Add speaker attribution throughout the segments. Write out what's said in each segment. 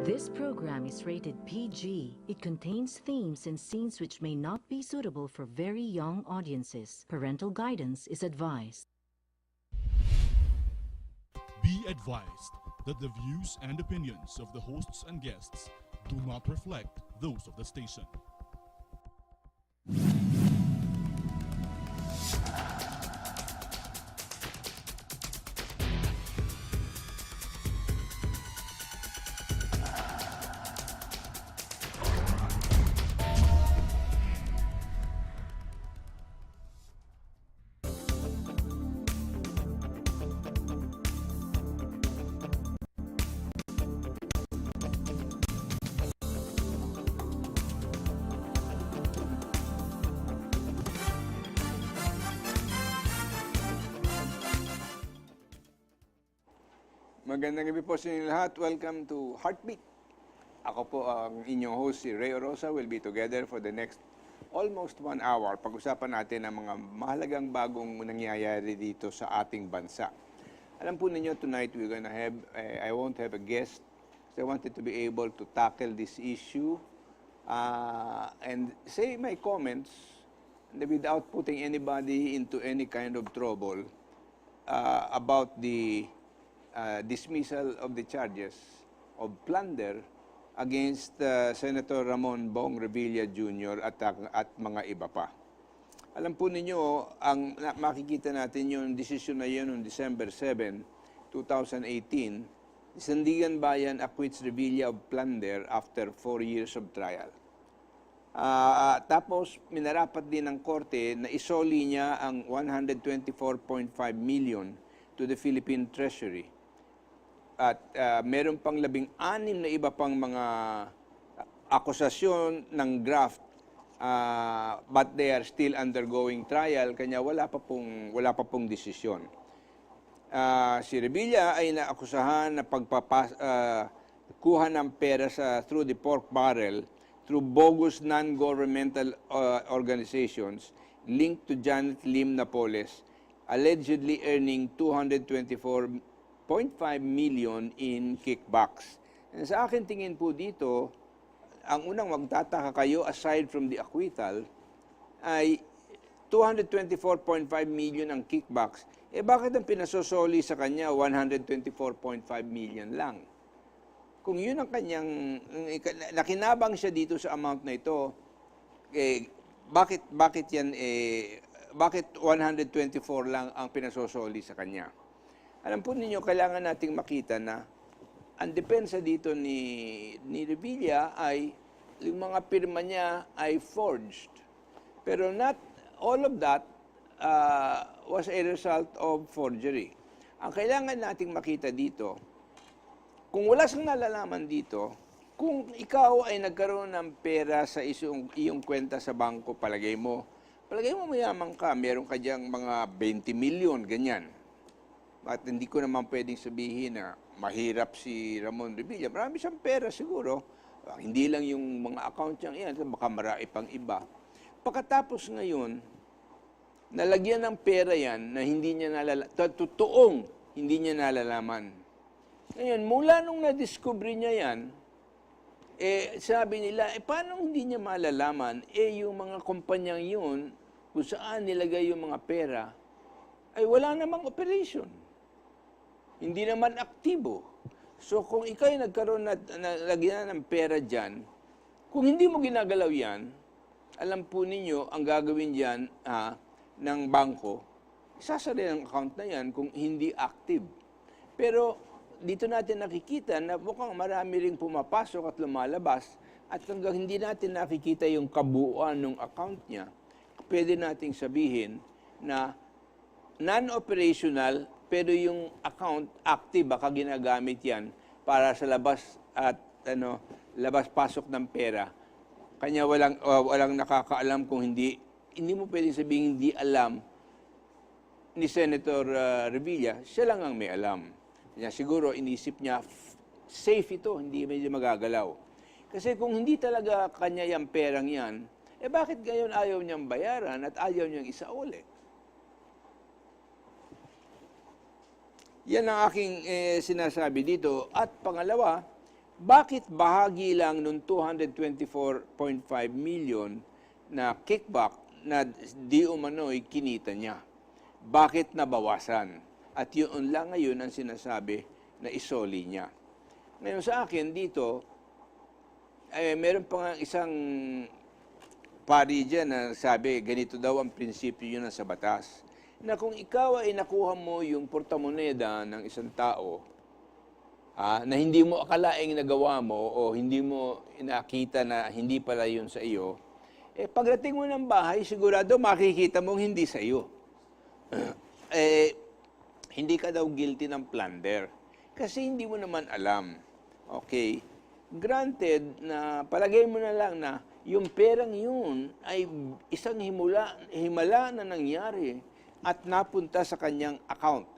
Speaker 1: This program is rated PG. It contains themes and scenes which may not be suitable for very young audiences. Parental guidance is advised.
Speaker 2: Be advised that the views and opinions of the hosts and guests do not reflect those of the station.
Speaker 3: Magandang gabi po sa inyo lahat. Welcome to Heartbeat. Ako po ang inyong host, si Ray Orosa. We'll be together for the next almost 1 hour. Pag-usapan natin ang mga mahalagang bagong nangyayari dito sa ating bansa. Alam po ninyo, tonight we're gonna have, I won't have a guest. So I wanted to be able to tackle this issue and say my comments without putting anybody into any kind of trouble about the dismissal of the charges of plunder against Senator Ramon Bong Revilla Jr. at mga iba pa. Alam po ninyo, ang makikita natin yung desisyon na yun noong December 7, 2018, Sandigan Bayan acquits Revilla of plunder after 4 years of trial. Tapos, minarapat din ng korte na isoli niya ang 124.5 million to the Philippine Treasury. At meron pang 16 na iba pang mga akusasyon ng graft, but they are still undergoing trial, kanya wala pa pong desisyon. Si Revilla ay naakusahan na kuha ng pera through the pork barrel through bogus non-governmental organizations linked to Janet Lim Napoles, allegedly earning 224.5 million in kickbacks. And sa akin tingin po dito, ang unang magtataka kayo aside from the acquittal ay 224.5 million ang kickbacks. Bakit ang pinasosoli sa kanya 124.5 million lang? Kung yun ang kanyang nakinabang siya dito sa amount na ito, bakit 124 lang ang pinasosoli sa kanya? Alam po ninyo, kailangan nating makita na ang depensa dito ni Revilla ay yung mga pirma niya ay forged. Pero not all of that was a result of forgery. Ang kailangan nating makita dito, kung wala siyang nalalaman dito, kung ikaw ay nagkaroon ng pera sa iyong kwenta sa bangko, palagay mo mayaman ka, meron ka diyang mga 20 million, ganyan. At hindi ko naman pwedeng sabihin na mahirap si Ramon Revilla. Marami siyang pera siguro. Hindi lang yung mga account niya yan, baka marami pang iba. Pagkatapos ngayon, nalagyan ng pera yan na hindi niya totoong hindi niya nalalaman. Ngayon, mula nung na-discover niya yan, sabi nila, paano hindi niya malalaman? Yung mga kumpanyang yun, kung saan nilagay yung mga pera, ay wala namang operation. Hindi naman aktibo. So kung ikaw ay nagkaroon na lagyan ng pera dyan, kung hindi mo ginagalaw yan, alam po ninyo, ang gagawin dyan ng bangko, isasali ang account na yan kung hindi active. Pero dito natin nakikita na mukhang marami ring pumapasok at lumalabas at hanggang hindi natin nakikita yung kabuuan ng account niya, pwede nating sabihin na non-operational pero yung account active, baka ginagamit yan para sa labas at labas-pasok ng pera. Kanya walang nakakaalam kung hindi mo pwedeng sabihin hindi alam ni Senator Revilla, siya lang ang may alam. Kanya siguro inisip niya, safe ito, hindi medyo magagalaw. Kasi kung hindi talaga kanya yung perang yan, bakit ngayon ayaw niyang bayaran at ayaw niyang isauli? Yan ang aking sinasabi dito. At pangalawa, bakit bahagi lang nung 224.5 million na kickback na di umano'y kinita niya? Bakit nabawasan? At yun lang ngayon ang sinasabi na isoli niya. Ngayon sa akin dito, meron pa nga isang pari dyan na sabi, ganito daw ang prinsipyo yun sa batas. Na kung ikaw ay nakuha mo yung portamoneda ng isang tao, na hindi mo akalaing nagawa mo o hindi mo nakita na hindi pala yun sa iyo, pagdating mo ng bahay, sigurado makikita mong hindi sa iyo. Hindi ka daw guilty ng plunder. Kasi hindi mo naman alam. Okay? Granted na palagay mo na lang na yung perang yun ay isang himala na nangyari at napunta sa kanyang account.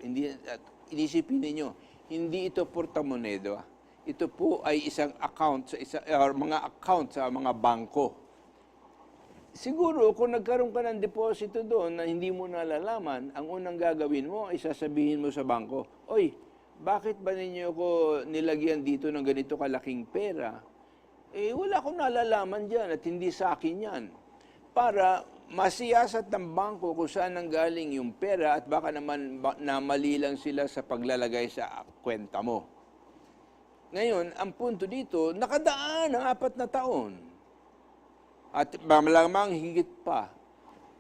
Speaker 3: Inisipin ninyo, hindi ito portamoneda. Ito po ay isang account or mga account sa mga bangko. Siguro, kung nagkaroon ka ng deposito doon na hindi mo nalalaman, ang unang gagawin mo ay sasabihin mo sa bangko, "Oy, bakit ba ninyo ko nilagyan dito ng ganito kalaking pera? Wala akong nalalaman dyan at hindi sa akin yan." Para masiyasat ng bangko kung saan nanggaling yung pera at baka naman namali lang sila sa paglalagay sa kwenta mo. Ngayon, ang punto dito, nakadaan ang 4 na taon. At malamang higit pa.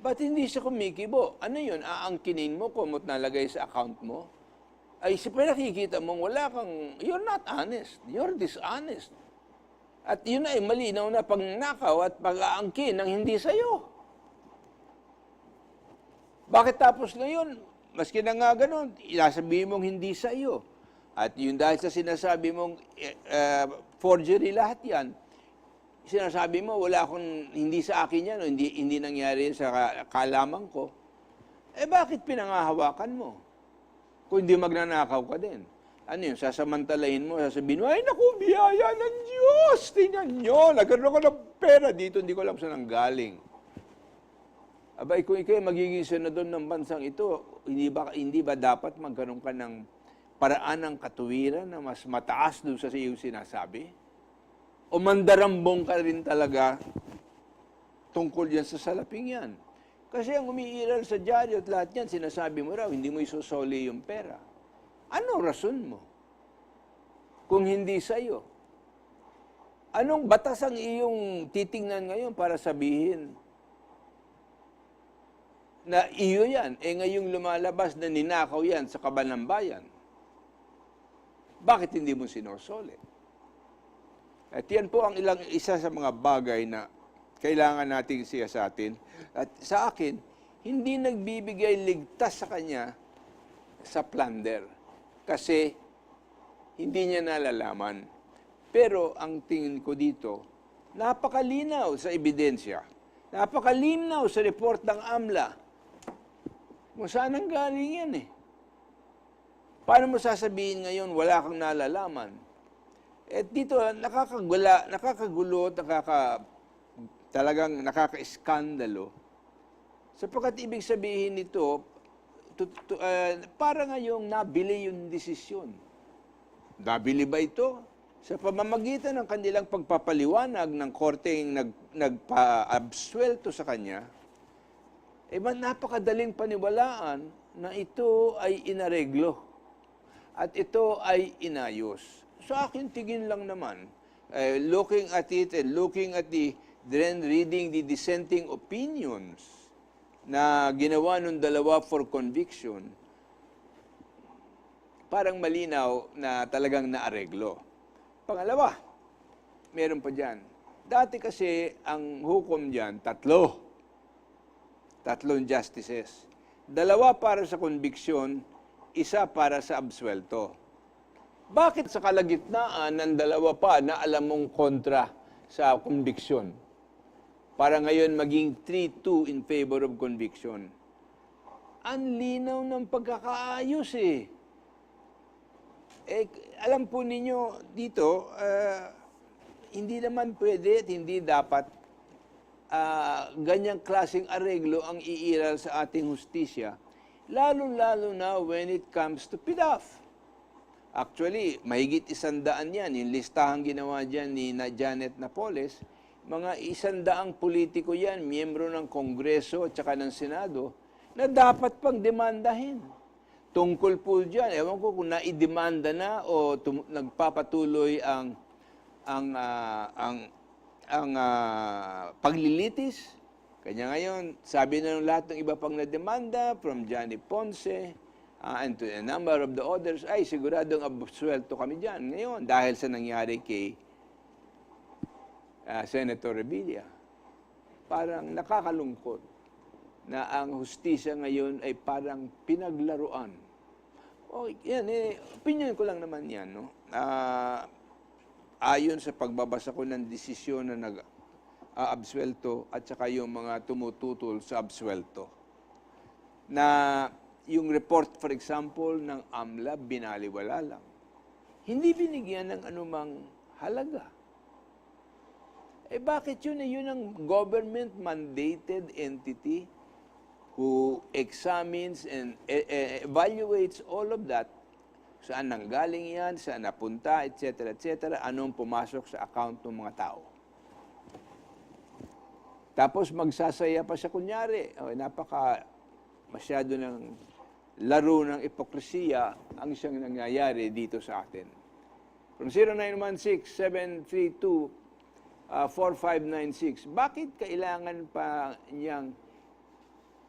Speaker 3: Ba't hindi siya kumikibo? Ano yun? Aangkinin mo kung nalagay sa account mo? Ay, nakikita mong wala kang, you're not honest. You're dishonest. At yun ay malinaw na pagnakaw at pag-aangkin ng hindi sa'yo. Bakit tapos ngayon, maski na nga ganun, sabihin mong hindi sa'yo. At yun dahil sa sinasabi mong forgery lahat yan, sinasabi mo, wala akong, hindi sa akin yan, o hindi nangyari sa kaalaman ko, bakit pinangahawakan mo? Kung hindi magnanakaw ka din. Ano yun, sasamantalahin mo, sasabihin mo, ay naku, biyaya ng Diyos, tingnan nyo, nagkaroon ko ng pera dito, hindi ko alam saan ang galing. Abay, kung ikaw magiging senador ng bansang ito, hindi ba dapat magkaroon ka ng paraan ng katuwiran na mas mataas doon sa iyong sinasabi? O mandarambong ka rin talaga tungkol yan sa salaping yan? Kasi ang umiiral sa dyaryo at lahat yan, sinasabi mo raw, hindi mo isusoli yung pera. Anong rason mo? Kung hindi sa'yo. Anong batas ang iyong titingnan ngayon para sabihin na iyo yan? Ngayong lumalabas na ninakaw yan sa kaban ng bayan. Bakit hindi mo sinosoli? At yan po ang isa sa mga bagay na kailangan nating siyasatin. At sa akin, hindi nagbibigay ligtas sa kanya sa plunder. Kasi hindi niya nalalaman. Pero ang tingin ko dito, napakalinaw sa ebidensya. Napakalinaw sa report ng AMLA. Kung saan ang galing yan Paano mo sasabihin ngayon wala kang nalalaman? Dito, nakakagulo, talagang nakaka-iskandalo. Sapagkat ibig sabihin nito, para ngayong nabili yung desisyon. Nabili ba ito? Sa pamamagitan ng kanilang pagpapaliwanag ng korteng nagpa-absuelto sa kanya, napakadaling paniwalaan na ito ay inareglo at ito ay inayos. Sa akin, tingin lang naman, looking at it and looking at then reading the dissenting opinions na ginawa ng dalawa for conviction, parang malinaw na talagang naareglo. Pangalawa, meron pa dyan. Dati kasi ang hukom dyan, tatlong justices. 2 para sa conviction, 1 para sa absuelto. Bakit sa kalagitnaan ng 2 pa na alam mong kontra sa conviction? Para ngayon maging 3-2 in favor of conviction. Ang linaw ng pagkakaayos alam po ninyo dito, hindi naman pwede at hindi dapat ganyang klaseng areglo ang iiral sa ating hustisya, lalo-lalo na when it comes to PDAF. Actually, mahigit 100 yan. Yung listahang ginawa dyan ni Janet Napoles, mga 100 politiko yan, miyembro ng Kongreso at saka ng Senado, na dapat pang demandahin. Tungkol po dyan, ewan ko kung naidemanda na o nagpapatuloy ang paglilitis. Kanya ngayon, sabi na ng lahat ng iba pang nademanda, from Johnny Ponce, and to a number of the others, ay siguradong absuelto kami dyan ngayon dahil sa nangyari kay Senator Revilla. Parang nakakalungkot na ang hustisya ngayon ay parang pinaglaruan. O, yan, opinion ko lang naman yan, no? Ayon sa pagbabasa ko ng desisyon na nag-absuelto at saka yung mga tumututol sa absuelto. Na yung report, for example, ng AMLA, binaliwala lang. Hindi binigyan ng anumang halaga. Bakit yun? Yun ang government-mandated entity who examines and evaluates all of that. Saan nanggaling yan, saan napunta, etc., etc., anong pumasok sa account ng mga tao. Tapos magsasaya pa siya, kunyari, masyado ng laro ng ipokresiya ang siyang nangyayari dito sa atin. From 0916-732-4596, bakit kailangan pa niyang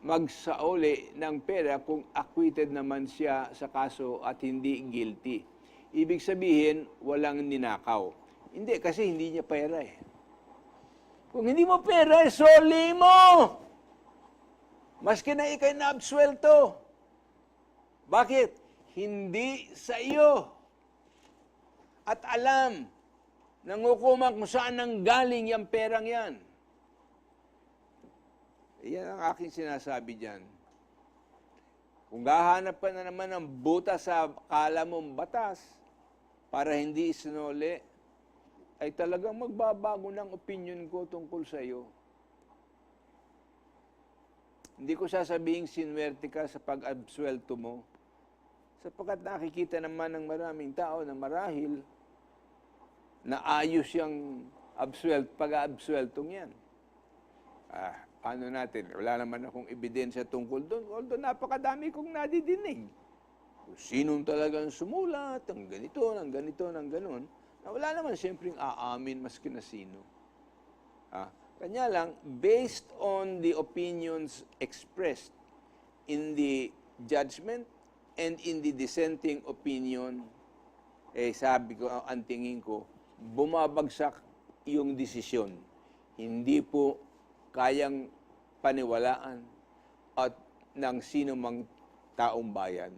Speaker 3: magsauli ng pera kung acquitted naman siya sa kaso at hindi guilty? Ibig sabihin, walang ninakaw. Hindi, kasi hindi niya pera eh. Kung hindi mo pera, soli mo! Maski na ikay na absuelto. Bakit? Hindi sa iyo. At alam ng hukuman kung saan nanggaling yung perang yan. Yan ang aking sinasabi dyan. Kung gahanap ka na naman ng buta sa akala mong batas para hindi isinuli, ay talagang magbabago ng opinion ko tungkol sa iyo. Hindi ko sasabihin sinwerte ka sa pag-absuelto mo, sapagkat nakikita naman ng maraming tao na marahil na ayos yung pag-absueltong yan. Paano natin? Wala naman akong ebidensya tungkol doon. Although napakadami kong nadidinig. Kung sinong talagang sumulat, ng ganito, ng ganito, ng ganon, na wala naman siyempre aamin maski na sino. Kanya lang, based on the opinions expressed in the judgment and in the dissenting opinion, sabi ko, ang tingin ko, bumabagsak yung desisyon. Hindi po kayang paniwalaan at ng sino mang taong bayan.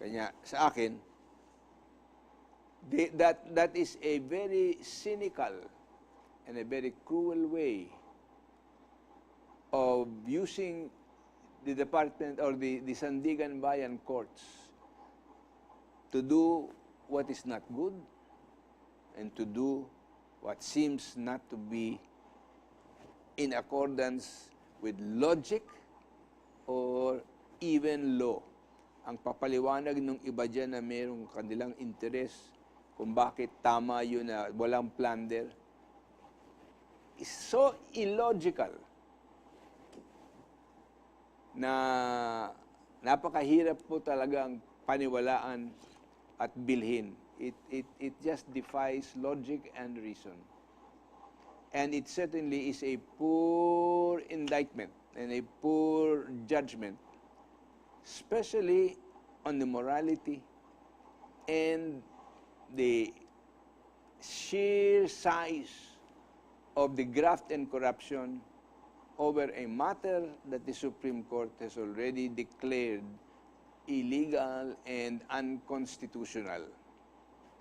Speaker 3: Kanya sa akin, that is a very cynical and a very cruel way of using the department or the Sandigan Bayan courts to do what is not good and to do what seems not to be in accordance with logic or even law. Ang papaliwanag ng iba dyan na mayroong kanilang interes kung bakit tama yun na walang plunder is so illogical na napakahirap po talagang paniwalaan at bilhin. It just defies logic and reason. And it certainly is a poor indictment and a poor judgment, especially on the morality and the sheer size of the graft and corruption over a matter that the Supreme Court has already declared illegal and unconstitutional.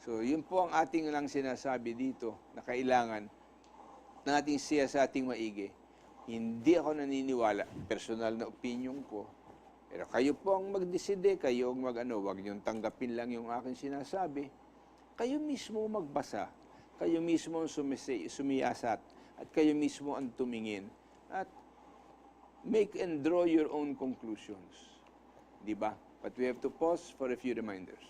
Speaker 3: So, yun po ang ating lang sinasabi dito na kailangan natin siya sa ating maigi. Hindi ako naniniwala, personal na opinion ko, pero kayo po ang magdeside, kayo ang wag niyong tanggapin lang yung aking sinasabi. Kayo mismo magbasa, kayo mismo ang sumiyasat, at kayo mismo ang tumingin, at make and draw your own conclusions. Di ba? But we have to pause for a few reminders.